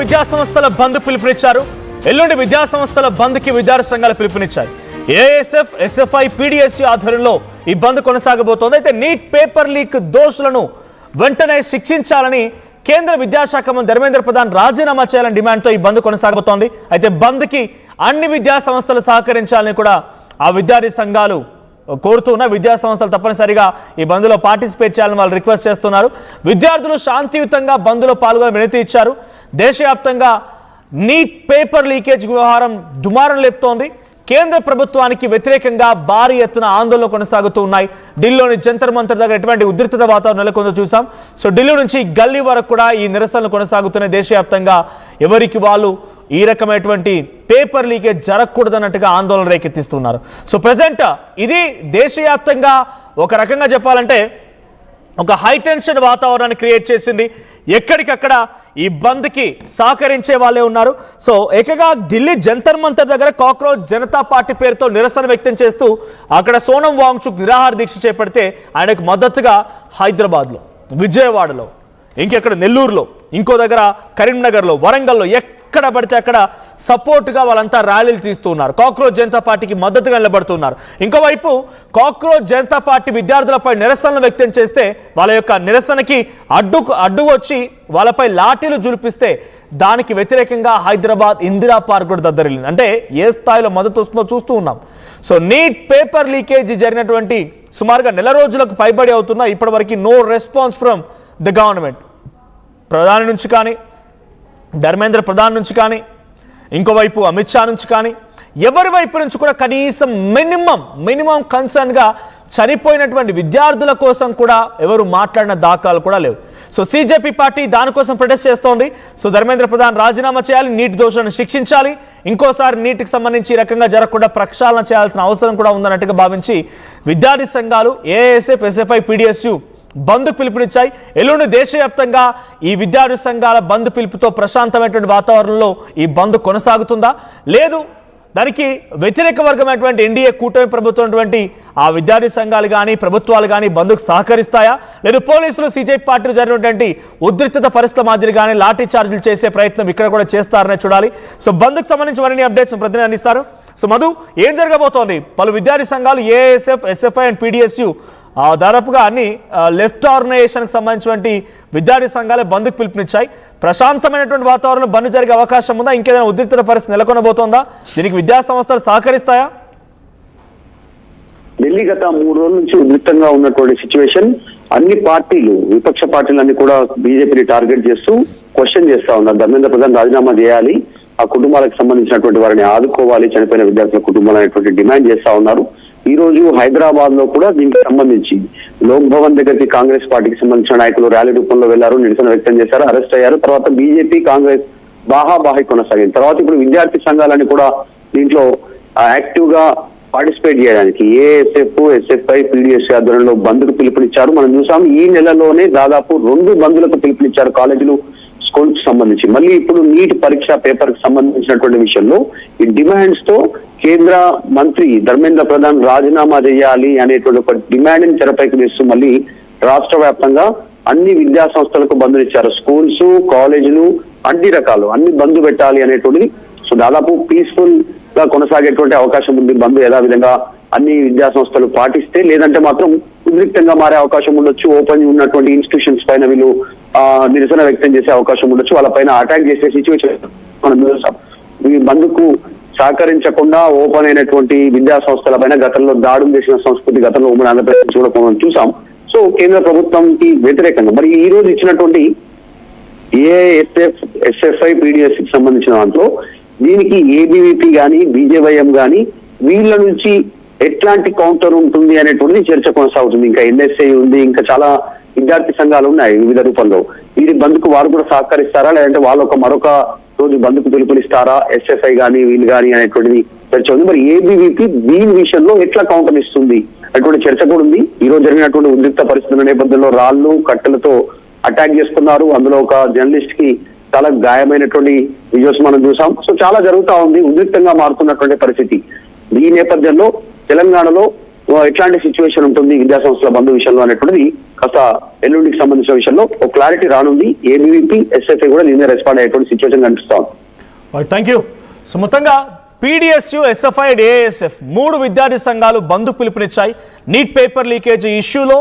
విద్యా సంస్థల బంద్ పిలుపునిచ్చారు. ఎల్లుండి విద్యా సంస్థల బంద్కి విద్యార్థి సంఘాలు పిలుపునిచ్చారు. ఏఎస్ఎఫ్, ఎస్ఎఫ్ఐ, పీడీఎస్యూ ఆధ్వర్యంలో ఈ బంద్ కొనసాగబోతోంది. అయితే నీట్ పేపర్ లీక్ దోషులను వెంటనే శిక్షించాలని కేంద్ర విద్యాశాఖ మంత్రి ధర్మేంద్ర ప్రధాన్ రాజీనామా చేయాలని డిమాండ్తో ఈ బంద్ కొనసాగబోతోంది. అయితే బంద్కి అన్ని విద్యా సంస్థలు సహకరించాలని కూడా ఆ విద్యార్థి సంఘాలు కోరుతున్న విద్యా సంస్థలు తప్పనిసరిగా ఈ బంద్లో పార్టిసిపేట్ చేయాలని వాళ్ళు రిక్వెస్ట్ చేస్తున్నారు. విద్యార్థులు శాంతియుతంగా బంద్లో పాల్గొని వినతి ఇచ్చారు. దేశవ్యాప్తంగా నీట్ పేపర్ లీకేజ్ వ్యవహారం దుమారం లేపుతోంది. కేంద్ర ప్రభుత్వానికి వ్యతిరేకంగా భారీ ఎత్తున ఆందోళనలు కొనసాగుతూ ఉన్నాయి. ఢిల్లీలోని జంతర్ మంతర్ దగ్గర ఎటువంటి ఉద్రిక్తత వాతావరణం నెలకొందో చూసాం. సో ఢిల్లీ నుంచి గల్లీ వరకు కూడా ఈ నిరసనలు కొనసాగుతున్నాయి. దేశవ్యాప్తంగా ఎవరికి వాళ్ళు ఈ రకమైనటువంటి పేపర్ లీకేజ్ జరగకూడదన్నట్టుగా ఆందోళన రేకెత్తిస్తున్నారు. సో ప్రజెంట్ ఇది దేశవ్యాప్తంగా ఒక రకంగా చెప్పాలంటే ఒక హైటెన్షన్ వాతావరణాన్ని క్రియేట్ చేసింది. ఎక్కడికక్కడ ఈ బంద్కి సహకరించే వాళ్ళే ఉన్నారు. సో ఏకగా ఢిల్లీ జంతర్ మంతర్ దగ్గర కాక్రోచ్ జనతా పార్టీ పేరుతో నిరసన వ్యక్తం చేస్తూ అక్కడ సోనం వాంగ్చుక్ నిరాహార దీక్ష చేపడితే ఆయనకు మద్దతుగా హైదరాబాద్లో, విజయవాడలో, ఇంకెక్కడ నెల్లూరులో, ఇంకో దగ్గర కరీంనగర్లో, వరంగల్లో ఎక్కడ పడితే అక్కడ సపోర్ట్గా వాళ్ళంతా ర్యాలీలు తీస్తూ ఉన్నారు. కాక్రోచ్ జనతా పార్టీకి మద్దతుగా నిలబడుతున్నారు. ఇంకోవైపు కాక్రోచ్ జనతా పార్టీ విద్యార్థులపై నిరసనలు వ్యక్తం చేస్తే వాళ్ళ యొక్క నిరసనకి అడ్డు వచ్చి వాళ్ళపై లాఠీలు జులిపిస్తే దానికి వ్యతిరేకంగా హైదరాబాద్ ఇందిరా పార్క్ కూడా దద్దరిల్లింది. అంటే ఏ స్థాయిలో మద్దతు వస్తుందో చూస్తూ ఉన్నాం. సో నీట్ పేపర్ లీకేజ్ జరిగినటువంటి సుమారుగా నెల రోజులకు పైబడి అవుతున్నా ఇప్పటివరకు no response from the government. ప్రధాని నుంచి కానీ, ధర్మేంద్ర ప్రధాన్ నుంచి కానీ, ఇంకోవైపు అమిత్ షా నుంచి కానీ, ఎవరి వైపు నుంచి కూడా కనీసం మినిమం కన్సర్న్గా చనిపోయినటువంటి విద్యార్థుల కోసం కూడా ఎవరు మాట్లాడిన దాఖలాలు కూడా లేవు. సో సిజేపీ పార్టీ దానికోసం ప్రొటెస్ట్ చేస్తోంది. సో ధర్మేంద్ర ప్రధాన్ రాజీనామా చేయాలి, నీటి దోషులను శిక్షించాలి, ఇంకోసారి నీటికి సంబంధించి ఈ రకంగా జరగకుండా ప్రక్షాళన చేయాల్సిన అవసరం కూడా ఉందన్నట్టుగా భావించి విద్యార్థి సంఘాలు ఏఎస్ఎఫ్, ఎస్ఎఫ్ఐ, పీడీఎస్యూ బంద్ పిలుపునిచ్చాయి. ఎల్లుండి దేశవ్యాప్తంగా ఈ విద్యార్థి సంఘాల బంద్ పిలుపుతో ప్రశాంతమైనటువంటి వాతావరణంలో ఈ బంద్ కొనసాగుతుందా, లేదు దానికి వ్యతిరేక వర్గమైనటువంటి ఎన్డీఏ కూటమి ప్రభుత్వం ఆ విద్యార్థి సంఘాలు కానీ ప్రభుత్వాలు కానీ బంద్కు సహకరిస్తాయా, లేదు పోలీసులు సిజేపీ పార్టీలు జరిగినటువంటి ఉద్రిక్తత పరిస్థితుల మాదిరిగానే లాఠీ చార్జీలు చేసే ప్రయత్నం ఇక్కడ కూడా చేస్తారనే చూడాలి. సో బంద్కు సంబంధించి మరిన్ని అప్డేట్స్ ప్రతినిధి అందిస్తారు. సో మధు, ఏం జరగబోతోంది? పలు విద్యార్థి సంఘాలు ఏఎస్ఎఫ్, ఎస్ఎఫ్ఐ అండ్ పీడీఎస్యూ దాదాపుగా అన్ని లెఫ్ట్ ఆర్గనైజేషన్కి సంబంధించినటువంటి విద్యార్థి సంఘాలే బంద్కు పిలుపునిచ్చాయి. ప్రశాంతమైనటువంటి వాతావరణంలో బంద్ జరిగే అవకాశం ఉందా? ఇంకేదైనా ఉద్రిక్తత పరిస్థితి నెలకొనబోతోందా? దీనికి విద్యా సంస్థలు సహకరిస్తాయా? ఢిల్లీ గత 3 రోజుల నుంచి ఉద్రిక్తంగా ఉన్నటువంటి సిచ్యువేషన్. అన్ని పార్టీలు, విపక్ష పార్టీలన్నీ కూడా బీజేపీని టార్గెట్ చేస్తూ క్వశ్చన్ చేస్తా ఉన్నారు. ధర్మేంద్ర ప్రధాన్ రాజీనామా చేయాలి, ఆ కుటుంబాలకు సంబంధించినటువంటి వారిని ఆదుకోవాలి, చనిపోయిన విద్యార్థుల కుటుంబాలు అనేటువంటి డిమాండ్ చేస్తా ఉన్నారు. ఈ రోజు హైదరాబాద్ లో కూడా దీనికి సంబంధించి లోక్ భవన్ దగ్గరికి కాంగ్రెస్ పార్టీకి సంబంధించిన నాయకులు ర్యాలీ రూపంలో వెళ్లారు, నిరసన వ్యక్తం చేశారు, అరెస్ట్ అయ్యారు. తర్వాత బీజేపీ, కాంగ్రెస్ బాహాబాహి కొనసాగింది. తర్వాత ఇప్పుడు విద్యార్థి సంఘాలని కూడా దీంట్లో యాక్టివ్ గా పార్టిసిపేట్ చేయడానికి ఏఎస్ఎఫ్, ఎస్ఎఫ్ఐ, పీడీఎస్ ఆధ్వర్యంలో బంద్కు పిలుపునిచ్చారు. మనం చూసాం ఈ నెలలోనే దాదాపు 2 బంద్లకు పిలుపునిచ్చారు కాలేజీలు, స్కూల్స్ సంబంధించి. మళ్ళీ ఇప్పుడు నీట్ పరీక్ష పేపర్ కి సంబంధించినటువంటి విషయంలో ఈ డిమాండ్స్ తో కేంద్ర మంత్రి ధర్మేంద్ర ప్రధాన్ రాజీనామా చేయాలి అనేటువంటి ఒక డిమాండ్ ని తెరపైకి వేస్తూ మళ్ళీ రాష్ట్ర వ్యాప్తంగా అన్ని విద్యా సంస్థలకు బంధులు ఇచ్చారు. స్కూల్స్, కాలేజీలు అన్ని రకాలు అన్ని బంద్ పెట్టాలి అనేటువంటిది. సో దాదాపు పీస్ఫుల్ గా కొనసాగేటువంటి అవకాశం ఉంది. బంద్ యథావిధంగా అన్ని విద్యా సంస్థలు పాటిస్తే, లేదంటే మాత్రం ఉద్రిక్తంగా మారే అవకాశం ఉండొచ్చు. ఓపెన్ ఉన్నటువంటి ఇన్స్టిట్యూషన్స్ పైన వీళ్ళు నిరసన వ్యక్తం చేసే అవకాశం ఉండొచ్చు, వాళ్ళపైన అటాక్ చేసే సిచ్యువేషన్ మనం చూసాం. ఈ బంద్కు సహకరించకుండా ఓపెన్ అయినటువంటి విద్యా సంస్థల పైన గతంలో దాడులు చేసిన సంస్కృతి గతంలో ఉమ్మడి ఆంధ్రప్రదేశ్ కూడా మనం చూసాం. సో కేంద్ర ప్రభుత్వంకి వ్యతిరేకంగా మరి ఈ రోజు ఇచ్చినటువంటి ఏఎస్ఎఫ్, ఎస్ఎఫ్ఐ, పీడీఎస్ కి సంబంధించిన దాంట్లో దీనికి ఏబీవీపీ కానీ, బీజేవైఎం కానీ వీళ్ళ నుంచి ఎట్లాంటి కౌంటర్ ఉంటుంది అనేటువంటిది చర్చ కొనసాగుతుంది. ఇంకా ఎన్ఎస్ఐ ఉంది, ఇంకా చాలా విద్యార్థి సంఘాలు ఉన్నాయి వివిధ రూపంలో. వీరి బంద్కు వారు కూడా సహకరిస్తారా, లేదంటే వాళ్ళు మరొక రోజు బంద్కు పిలుపునిస్తారా, ఎస్ఎఫ్ఐ కానీ వీళ్ళు కానీ అనేటువంటిది చర్చ ఉంది. మరి ఏబీవీపీ దీని విషయంలో ఎట్లా కౌంటర్ ఇస్తుంది అటువంటి చర్చ కూడా ఉంది. ఈ రోజు జరిగినటువంటి ఉద్రిక్త పరిస్థితుల నేపథ్యంలో రాళ్లు, కట్టెలతో అటాక్ చేస్తున్నారు. అందులో ఒక జర్నలిస్ట్ కి చాలా గాయమైనటువంటి వీడియోస్ మనం చూసాం. సో చాలా జరుగుతా ఉంది, ఉద్రిక్తంగా మారుతున్నటువంటి పరిస్థితి. ఈ నేపథ్యంలో తెలంగాణలో ఎట్లాంటి సిచ్యువేషన్ ఉంటుంది విద్యా సంస్థల బంద్ విషయంలో అనేటువంటిది కాస్త ఎల్లుండికి సంబంధించిన విషయంలో ఒక క్లారిటీ రానుంది. ఏబీవీపీ ఎస్ఎఫ్ఐ కూడా దీని మీద రెస్పాండ్ అయ్యేటువంటి సిచ్యువేషన్ కనిపిస్తా ఉంది. Thank you. సో మొత్తంగా పీడిఎస్యు, ఎస్ఎఫ్ఐ, ఏఎస్ఎఫ్ 3 విద్యార్థి సంఘాలు బంద్ పిలుపునిచ్చాయి. నీట్ పేపర్ లీకేజ్ ఇష్యూలో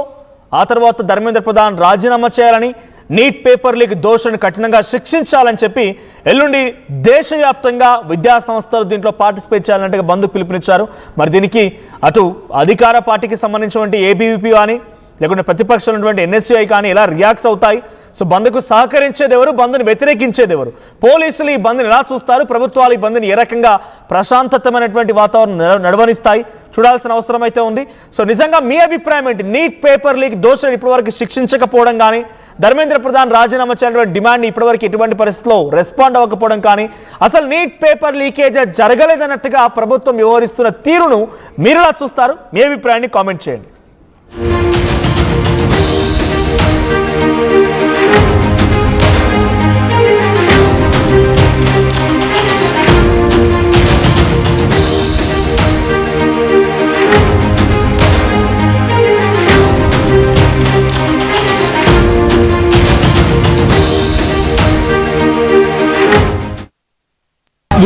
ఆ తర్వాత ధర్మేంద్ర ప్రధాన్ రాజీనామా చేయాలని, నీట్ పేపర్ లీక్ దోషులను కఠినంగా శిక్షించాలని చెప్పి ఎల్లుండి దేశవ్యాప్తంగా విద్యా సంస్థలు దీంట్లో పార్టిసిపేట్ చేయాలంటే బంద్ పిలుపునిచ్చారు. మరి దీనికి అటు అధికార పార్టీకి సంబంధించినటువంటి ఏబీవీపీ కానీ లేకుంటే ప్రతిపక్షాలు ఉన్నటువంటి ఎన్ఎస్యుఐ కానీ ఎలా రియాక్ట్ అవుతాయి? సో బంద్కు సహకరించేది ఎవరు, బంద్ని వ్యతిరేకించేది ఎవరు? పోలీసులు ఈ బంద్ని ఎలా చూస్తారు? ప్రభుత్వాలు ఈ బంద్ని ఏ రకంగా ప్రశాంతతమైనటువంటి వాతావరణం నడవనిస్తాయి? చూడాల్సిన అవసరం అయితే ఉంది. సో నిజంగా మీ అభిప్రాయం ఏంటి? నీట్ పేపర్ లీక్ దోషులను ఇప్పటివరకు శిక్షించకపోవడం కానీ, ధర్మేంద్ర ప్రధాన్ రాజీనామా చేయాలనే డిమాండ్ ఇప్పటివరకు ఎటువంటి పరిస్థితుల్లో రెస్పాండ్ అవ్వకపోవడం కానీ, అసలు నీట్ పేపర్ లీకేజ్ జరగలేదన్నట్టుగా ప్రభుత్వం వ్యవహరిస్తున్న తీరును మీరు ఎలా చూస్తారు? మీ అభిప్రాయాన్ని కామెంట్ చేయండి.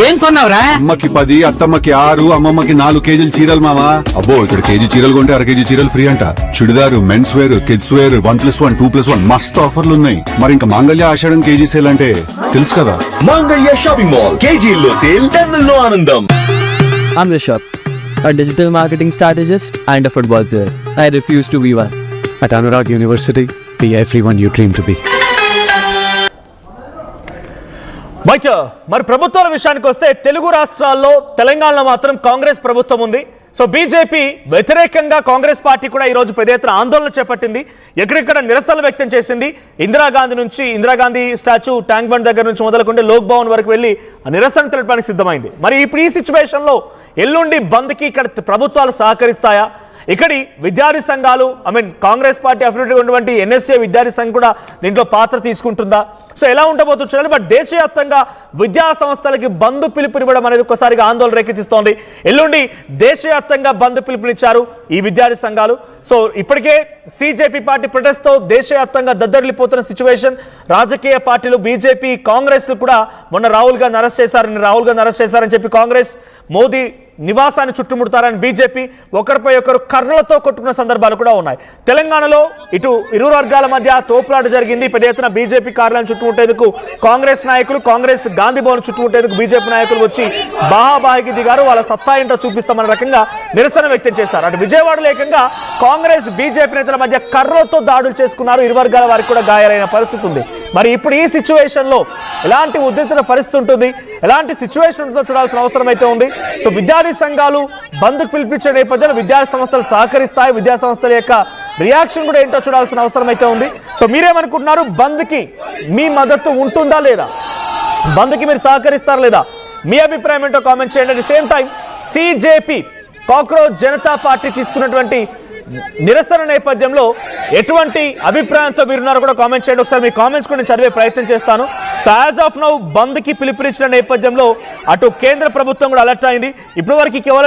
ఏం కొన్నావురా? అమ్మకి 10, అత్తమ్మకి 6, అమ్మమ్మకి 4 కేజీలు చీరలు మావా. అబ్బో, ఇక్కడ కేజీ చీరలు కొంటే అర కేజీ చీరలు ఫ్రీ అంట. Churidar, men's wear, kids wear 1+1, 2+1 మస్తు ఆఫర్లు ఉన్నాయి. మరి ఇంకా మాంగళ్య ఆషాఢం కేజీ సేల్ అంటే తెలుసు కదా. మాంగళ్య షాపింగ్ మాల్ కేజీల్లో సేల్, టన్నుల్లో ఆనందం. I'm the shop, a digital marketing strategist and a football player. I refuse to be one. At Anurag University, be everyone you dream to be. బయట మరి ప్రభుత్వాల విషయానికి వస్తే తెలుగు రాష్ట్రాల్లో తెలంగాణలో మాత్రం కాంగ్రెస్ ప్రభుత్వం ఉంది. సో బీజేపీ వ్యతిరేకంగా కాంగ్రెస్ పార్టీ కూడా ఈరోజు పెద్ద ఎత్తున ఆందోళన చేపట్టింది. ఎక్కడెక్కడ నిరసనలు వ్యక్తం చేసింది. ఇందిరాగాంధీ స్టాచ్యూ, ట్యాంక్ బండ్ దగ్గర నుంచి మొదలుకుంటే లోక్ భవన్ వరకు వెళ్ళి నిరసన తెలపడానికి సిద్ధమైంది. మరి ఇప్పుడు ఈ సిచ్యువేషన్లో ఎల్లుండి బంద్కి ఇక్కడ ప్రభుత్వాలు సహకరిస్తాయా? ఇక్కడి విద్యార్థి సంఘాలు కాంగ్రెస్ పార్టీ అఫిలియేటెడ్ ఉన్నటువంటి ఎన్ఎస్ఏ విద్యార్థి సంఘం కూడా దీంట్లో పాత్ర తీసుకుంటుందా? సో ఎలా ఉండబోతుంది చూడాలి. బట్ దేశవ్యాప్తంగా విద్యా సంస్థలకి బంద్ పిలుపునివ్వడం అనేది ఒక్కసారిగా ఆందోళన రేకెత్తిస్తోంది. ఎల్లుండి దేశవ్యాప్తంగా బంద్ పిలుపునిచ్చారు ఈ విద్యార్థి సంఘాలు. సో ఇప్పటికే సిజేపీ పార్టీ ప్రొటెస్ట్తో దేశవ్యాప్తంగా దద్దరిల్లిపోతున్న సిచ్యువేషన్. రాజకీయ పార్టీలు బీజేపీ, కాంగ్రెస్ కూడా మొన్న రాహుల్ గాంధీ అరెస్ట్ చేశారని చెప్పి కాంగ్రెస్ మోదీ నివాసాన్ని చుట్టుముడతారని బీజేపీ ఒకరిపై ఒకరు కర్రలతో కొట్టుకున్న సందర్భాలు కూడా ఉన్నాయి. తెలంగాణలో ఇటు ఇరు వర్గాల మధ్య తోపులాట జరిగింది. పెద్ద ఎత్తున బీజేపీ కార్యాలయం చుట్టుముట్టేందుకు కాంగ్రెస్ నాయకులు, కాంగ్రెస్ గాంధీ భవన్ చుట్టుముట్టేందుకు బీజేపీ నాయకులు వచ్చి బాహాబాహికి దిగారు. వాళ్ళ సత్తా ఏంటో చూపిస్తామన్న రకంగా నిరసన వ్యక్తం చేశారు. అటు విజయవాడలో ఏకంగా కాంగ్రెస్ బీజేపీ నేతల మధ్య కర్రలతో దాడులు చేసుకున్నారు. ఇరు వర్గాల వారికి కూడా గాయాలైన పరిస్థితి ఉంది. మరి ఇప్పుడు ఈ సిచ్యువేషన్ లో ఎలాంటి ఉద్రిక్తత పరిస్థితి ఉంటుంది, ఎలాంటి సిచ్యువేషన్ ఉంటుందో చూడాల్సిన అవసరం అయితే ఉంది. సో విద్యార్థి సంఘాలు బంద్కు పిలిపించే నేపథ్యంలో విద్యార్థి సంస్థలు సహకరిస్తాయి. విద్యా సంస్థల యొక్క రియాక్షన్ కూడా ఏంటో చూడాల్సిన అవసరం అయితే ఉంది. సో మీరేమనుకుంటున్నారు? బంద్కి మీ మద్దతు ఉంటుందా లేదా? బంద్కి మీరు సహకరిస్తారా లేదా? మీ అభిప్రాయం ఏంటో కామెంట్ చేయండి. At the same time CJP, cockroach Janata party తీసుకున్నటువంటి నిరసన నేపథ్యంలో ఎటువంటి అభిప్రాయంతో మీరున్నారో కూడా కామెంట్ చేయండి. ఒకసారి మీ కామెంట్స్ కూడా నేను చదివే ప్రయత్నం చేస్తాను. సో యాజ్ ఆఫ్ నౌ బంద్కి పిలుపునిచ్చిన నేపథ్యంలో అటు కేంద్ర ప్రభుత్వం కూడా అలర్ట్ అయింది. ఇప్పటివరకు కేవలం